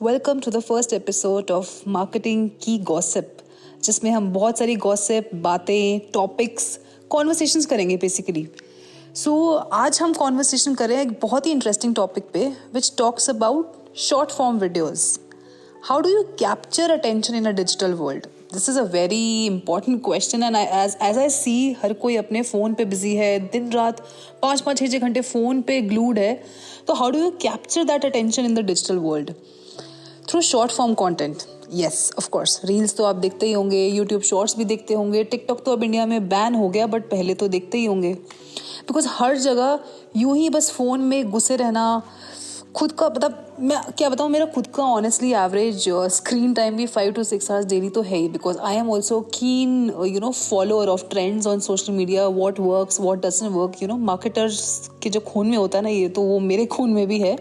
Welcome to the first episode of marketing की gossip, जिसमें हम बहुत सारी गॉसिप, बातें, टॉपिक्स, कॉन्वर्सेशंस करेंगे बेसिकली. सो आज हम कॉन्वर्सेशन कर रहे हैं एक बहुत ही इंटरेस्टिंग टॉपिक पे which talks about short form videos. How do you capture attention in a digital world? This is a very important question and as I see हर कोई अपने फ़ोन पे बिजी है, दिन रात 5-6 घंटे फ़ोन पे ग्लूड है. तो how do you capture that attention in the digital world? Through short form content. Yes, of course, reels तो आप देखते ही होंगे, यूट्यूब शॉर्ट्स भी देखते होंगे, टिकटॉक तो अब इंडिया में बैन हो गया बट पहले तो देखते ही होंगे. बिकॉज हर जगह यूं ही बस फ़ोन में घुसे रहना, खुद का मतलब मैं क्या बताऊँ, मेरा खुद का ऑनेस्टली एवरेज स्क्रीन टाइम भी 5 to 6 hours डेली तो है ही. बिकॉज आई एम ऑल्सो कीन follower of trends on social media, what works, what doesn't work. Marketers के जो खून में होता है ना, ये तो वो मेरे खून में भी है.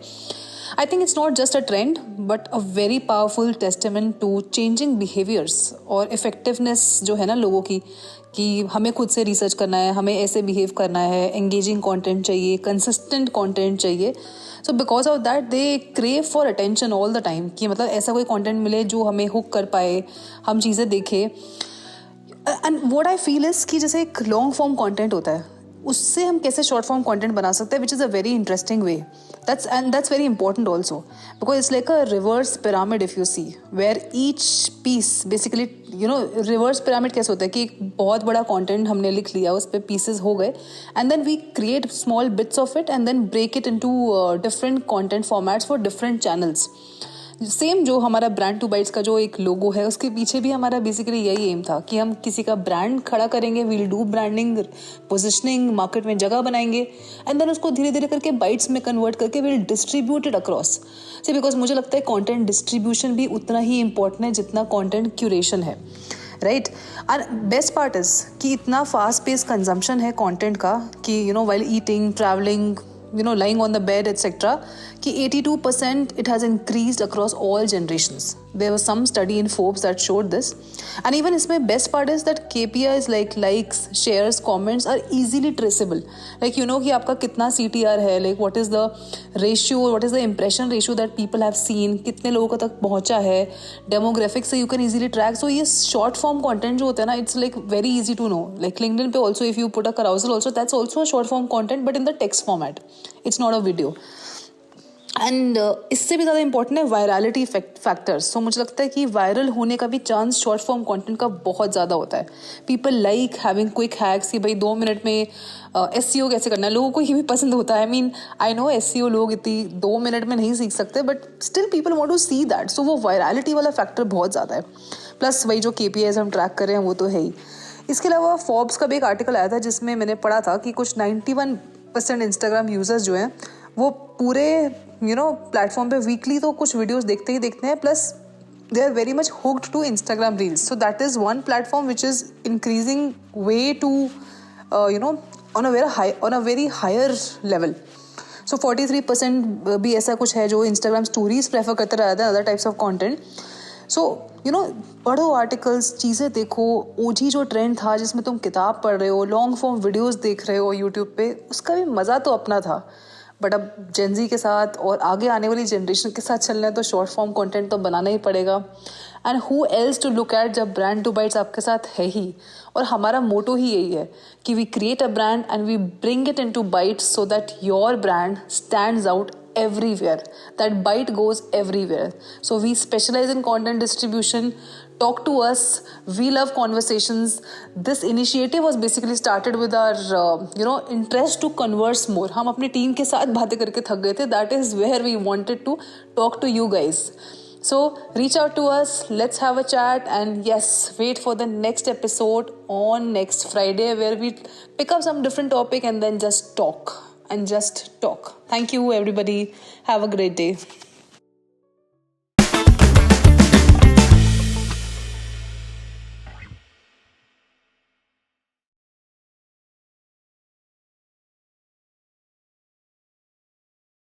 I think it's not just a trend, but a very powerful testament to changing behaviors और effectiveness जो है ना लोगों की, कि हमें खुद से रिसर्च करना है, हमें ऐसे बिहेव करना है, engaging content चाहिए, consistent content चाहिए. So because of that they crave for attention all the time, कि मतलब ऐसा कोई content मिले जो हमें hook कर पाए, हम चीज़ें देखें. And what I feel is कि जैसे एक long form content होता है, उससे हम कैसे शॉर्ट फॉर्म कंटेंट बना सकते हैं, which is a very interesting way. That's very important also, because it's like a reverse pyramid if you see, where each piece basically, reverse pyramid कैसे होता है कि एक बहुत बड़ा content हमने लिख लिया, उस पर pieces हो गए, and then we create small bits of it and then break it into different content formats for different channels. Same जो हमारा ब्रांड टू बाइट्स का जो एक लोगो है, उसके पीछे भी हमारा बेसिकली यही एम था कि हम किसी का ब्रांड खड़ा करेंगे, we'll do branding, positioning, market में जगह बनाएंगे, एंड देन उसको धीरे धीरे करके बाइट्स में कन्वर्ट करके we'll distribute it across. See because मुझे लगता है कंटेंट डिस्ट्रीब्यूशन भी उतना ही इंपॉर्टेंट है जितना कंटेंट क्यूरेशन है, right. And best part is कि इतना फास्ट पेस कंजम्पशन है कंटेंट का कि while eating, travelling, lying on the bed, etc., कि 82% it has increased across all generations. There was some study in Forbes that showed this. And even इसमें best part is that KPIs like likes, shares, comments are easily traceable. Like कि आपका कितना CTR है, like what is the ratio, what is the impression ratio that people have seen, कितने लोगों तक पहुंचा है, demographics से you can easily track. So ये short form content जो होता है ना, it's like very easy to know. Like LinkedIn पे also if you put a carousel also, that's also a short form content but in the text format. It's not a video. And इससे भी ज़्यादा important है virality factors. सो मुझे लगता है कि viral होने का भी चांस शॉर्ट फॉर्म कंटेंट का बहुत ज़्यादा होता है. People like having quick hacks कि भाई 2 मिनट में SEO कैसे करना है. लोगों को ये भी पसंद होता है. आई नो SEO लोग इतनी 2 मिनट में नहीं सीख सकते, but still people want to see that. So वो वायरलिटी वाला फैक्टर बहुत ज़्यादा है. प्लस वही जो KPIs हम ट्रैक कर रहे हैं वो तो है ही. इसके अलावा फोर्ब्स का भी एक आर्टिकल आया था जिसमें मैंने पढ़ा था कि कुछ 91% इंस्टाग्राम यूजर्स जो हैं वो पूरे प्लेटफॉर्म पे वीकली तो कुछ वीडियोस देखते ही देखते हैं, plus they are very much hooked to Instagram reels. So that is one platform which is increasing way to on a very higher level. So 43% भी ऐसा कुछ है जो इंस्टाग्राम स्टोरीज प्रेफर करते रहते हैं, अदर टाइप्स ऑफ कॉन्टेंट. सो पढ़ो articles, चीज़ें देखो. ओजी जो ट्रेंड था जिसमें तुम किताब पढ़ रहे हो, लॉन्ग फॉर्म वीडियोस देख रहे हो यूट्यूब पे, उसका भी मज़ा तो अपना था. बट अब जेनजी के साथ और आगे आने वाली जनरेशन के साथ चलना है तो शॉर्ट फॉर्म कंटेंट तो बनाना ही पड़ेगा. And who else to look at जब ब्रांड टू बाइट्स आपके साथ है ही. और हमारा मोटो ही यही है कि we create a brand and we bring it into bytes so that your brand stands out everywhere, that bite goes everywhere. So we specialize in content distribution. Talk to us, we love conversations. This initiative was basically started with our interest to converse more. हम अपनी team के साथ बातें करके थक गए थे. That is where we wanted to talk to you guys. So reach out to us, let's have a chat, and yes, wait for the next episode on next Friday where we pick up some different topic and then just talk. Thank you, everybody. Have a great day.